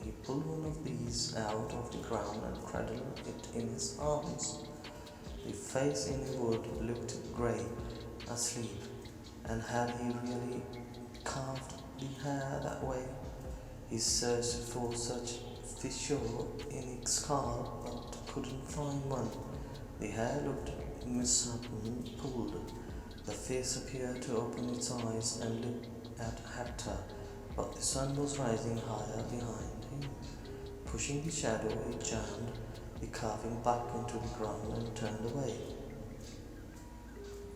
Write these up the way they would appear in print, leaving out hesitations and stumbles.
He pulled one of these out of the ground and cradled it in his arms. The face in the wood looked grey, asleep, and had he really carved the hair that way? He searched for such fissure in its skull but couldn't find one. The hair looked misshapen pulled. The face appeared to open its eyes and look at Hector, but the sun was rising higher behind him. Pushing the shadow, he jammed the carving back into the ground and turned away.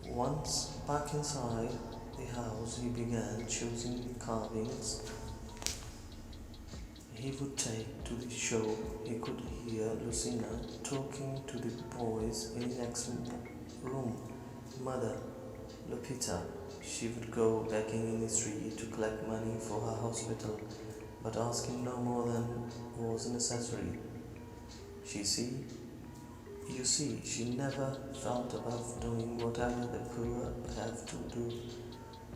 Once back inside the house, he began choosing the carvings he would take to the show. He could hear Lucina talking to the boys in the next room. Mother, Lupita, she would go begging in the street to collect money for her hospital, but asking no more than was necessary. She see, you see, she never felt above doing whatever the poor have to do.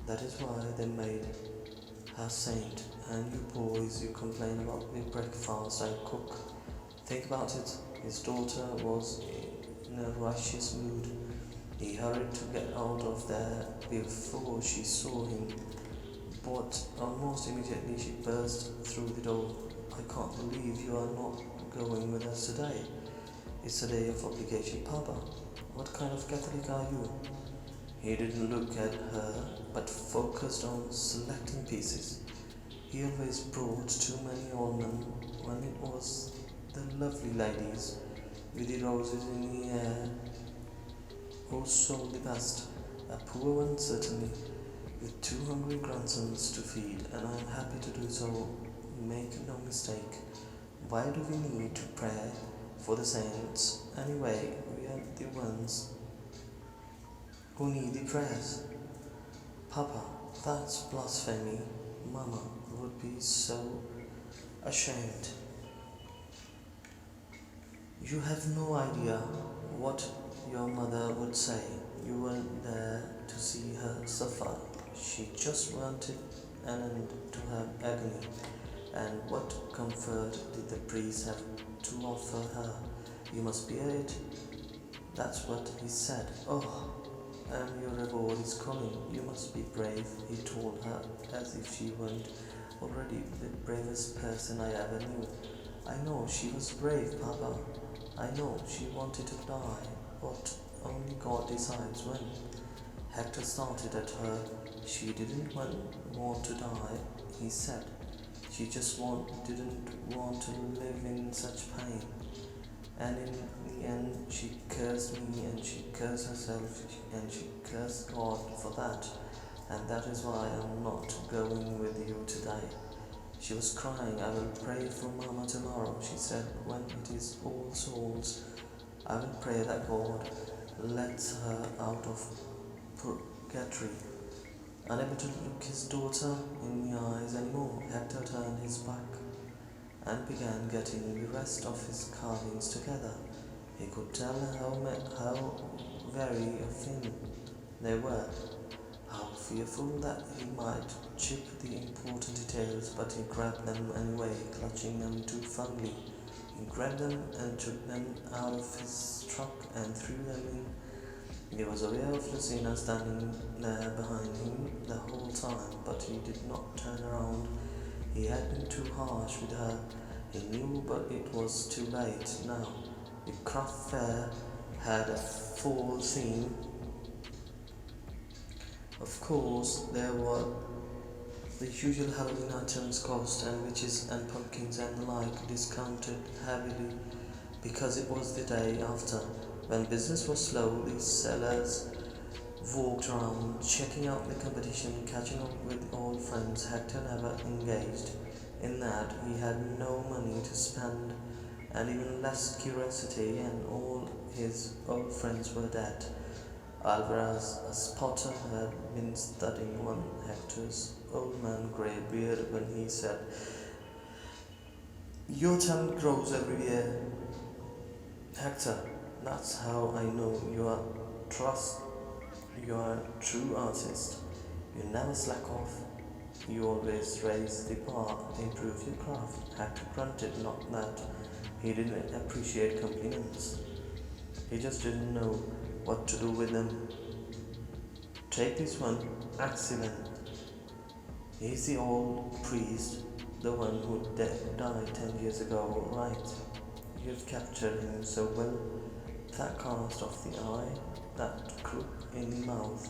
That is why they made her saint. And you boys, you complain about the breakfast I cook. Think about it. His daughter was in a righteous mood. He hurried to get out of there before she saw him, but almost immediately she burst through the door. I can't believe you are not going with us today. It's a day of obligation, Papa. What kind of Catholic are you? He didn't look at her, but focused on selecting pieces. He always brought too many ornaments when it was the lovely ladies with the roses in the hair who sold the best. A poor one, certainly, with two hungry grandsons to feed, and I am happy to do so. Make no mistake. Why do we need to pray for the saints? Anyway, we are the ones who need the prayers. Papa, that's blasphemy. Mama would be so ashamed. You have no idea what your mother would say. You weren't there to see her suffer. She just wanted an end to her agony. And what comfort did the priest have to offer her? You must bear it. That's what he said. Oh, and your reward is coming. You must be brave, he told her, as if she weren't already the bravest person I ever knew. I know she was brave, Papa. I know she wanted to die, but only God decides when. Hector started at her. She didn't want to die, he said. She just didn't want to live in such pain. And in the end, she cursed me and she cursed herself and she cursed God for that. And that is why I'm not going with you today. She was crying. I will pray for Mama tomorrow, she said. When it is All Souls, I will pray that God lets her out of purgatory. Unable to look his daughter in the eyes anymore, Hector turned his back and began getting the rest of his carvings together. He could tell how very thin they were, how fearful that he might chip the important details, but he grabbed them anyway, clutching them too firmly. He grabbed them and took them out of his truck and threw them in. He was aware of Lucina standing there behind him the whole time, but he did not turn around. He had been too harsh with her. He knew, but it was too late now. The craft fair had a fall scene. Of course, there were the usual Halloween items, ghosts and witches and pumpkins and the like, discounted heavily because it was the day after. When business was slow, the sellers walked around, checking out the competition, catching up with old friends. Hector never engaged in that. He had no money to spend and even less curiosity, and all his old friends were dead. Alvarez, a spotter, had been studying one Hector's old man grey beard when he said, "Your talent grows every year, Hector. That's how I know you are trust You are a true artist. You never slack off. You always raise the bar, improve your craft. Hector grunted, not that he didn't appreciate compliments. He just didn't know what to do with them. Take this one, accident. He's the old priest, the one who died 10 years ago, right? You've captured him so well. That cast of the eye, that crook in the mouth,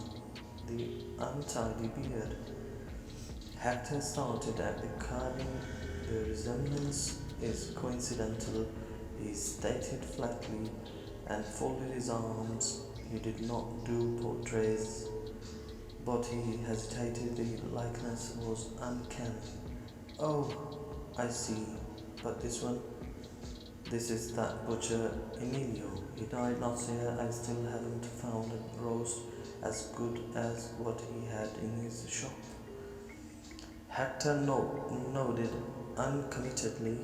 the untidy beard. Hector started at the carving. The resemblance is coincidental, he stated flatly, and folded his arms. He did not do portraits, but he hesitated. The likeness was uncanny. Oh, I see. But this one, this is that butcher Emilio. He died last year. I still haven't found a roast as good as what he had in his shop. Hector nodded uncommittedly,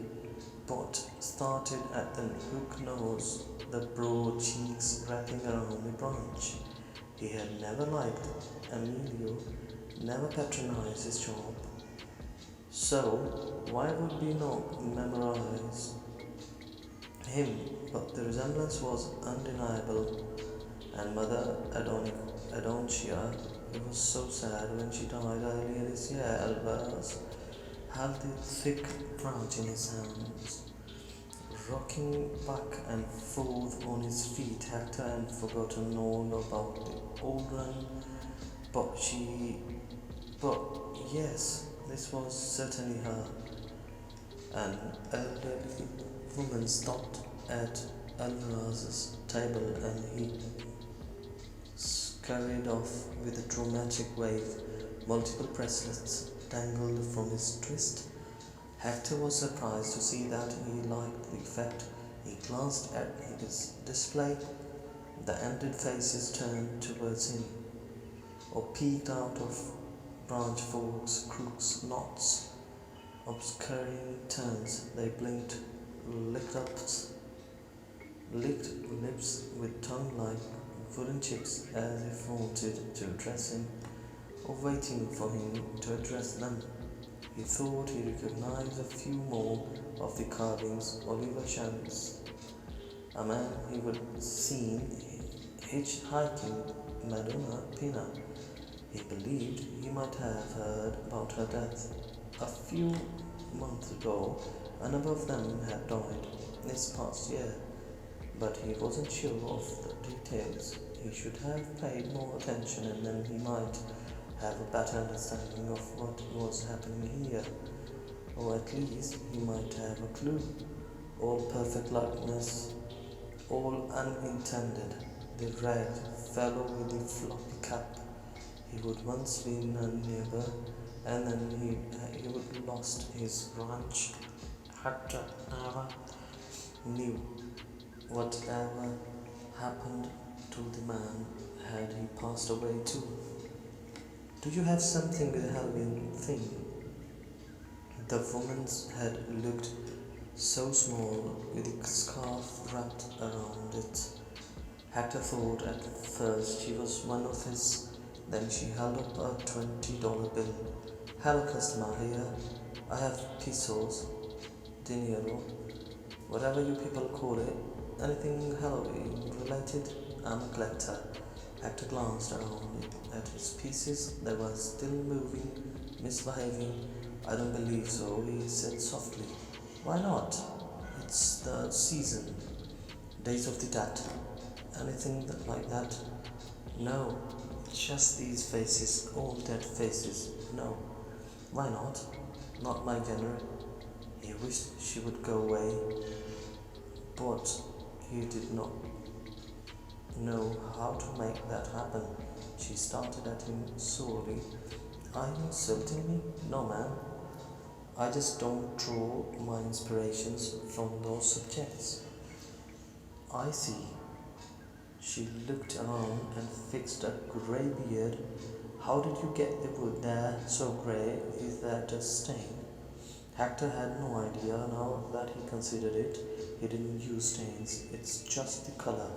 but started at the hook nose, the broad cheeks wrapping around the branch. He had never liked Emilio, never patronized his shop. So, why would we not memorize him? But the resemblance was undeniable, and Mother Adonchia, it was so sad when she died earlier this year. Alvarez held the thick branch in his hands, rocking back and forth on his feet. Hector had forgotten all about the old run, but but yes, this was certainly her. An elderly woman stopped at Alvarez's table and he scurried off with a dramatic wave. Multiple bracelets dangled from his wrist. Hector was surprised to see that he liked the effect. He glanced at his display. The ended faces turned towards him, or peeked out of branch forks, crooks, knots, obscuring turns. They blinked, licked licked lips with tongue like wooden chips, as if wanted to address him or waiting for him to address them. He thought he recognized a few more of the carvings. Oliver Chance, a man he would seen hitchhiking Madonna Pina. He believed he might have heard about her death a few months ago. A number of them had died this past year, but he wasn't sure of the details. He should have paid more attention, and then he might have a better understanding of what was happening here, or at least he might have a clue. All perfect likeness, all unintended. The ragged fellow with the floppy cap. He would once been a neighbor, and then he would lost his ranch. Hector never knew whatever happened to the man. Had he passed away too? Do you have something with a Halloween theme? The woman's head looked so small with a scarf wrapped around it. Hector thought at first she was one of his. Then she held up a $20 bill. Hello, customer, here. I have pesos, dinero, whatever you people call it. Anything Halloween related? I'm a collector. Hector glanced around at his pieces. They were still moving, misbehaving. I don't believe so, he said softly. Why not? It's the season. Days of the Dead. Anything like that? No. Just these faces, all dead faces. No. Why not? Not my genre. He wished she would go away, but he did not know how to make that happen. She started at him sorely. Are you insulting me? No, ma'am. I just don't draw my inspirations from those subjects. I see. She looked around and fixed a grey beard. How did you get the wood there so grey? Is that a stain? Hector had no idea. Now that he considered it, he didn't use stains. It's just the color.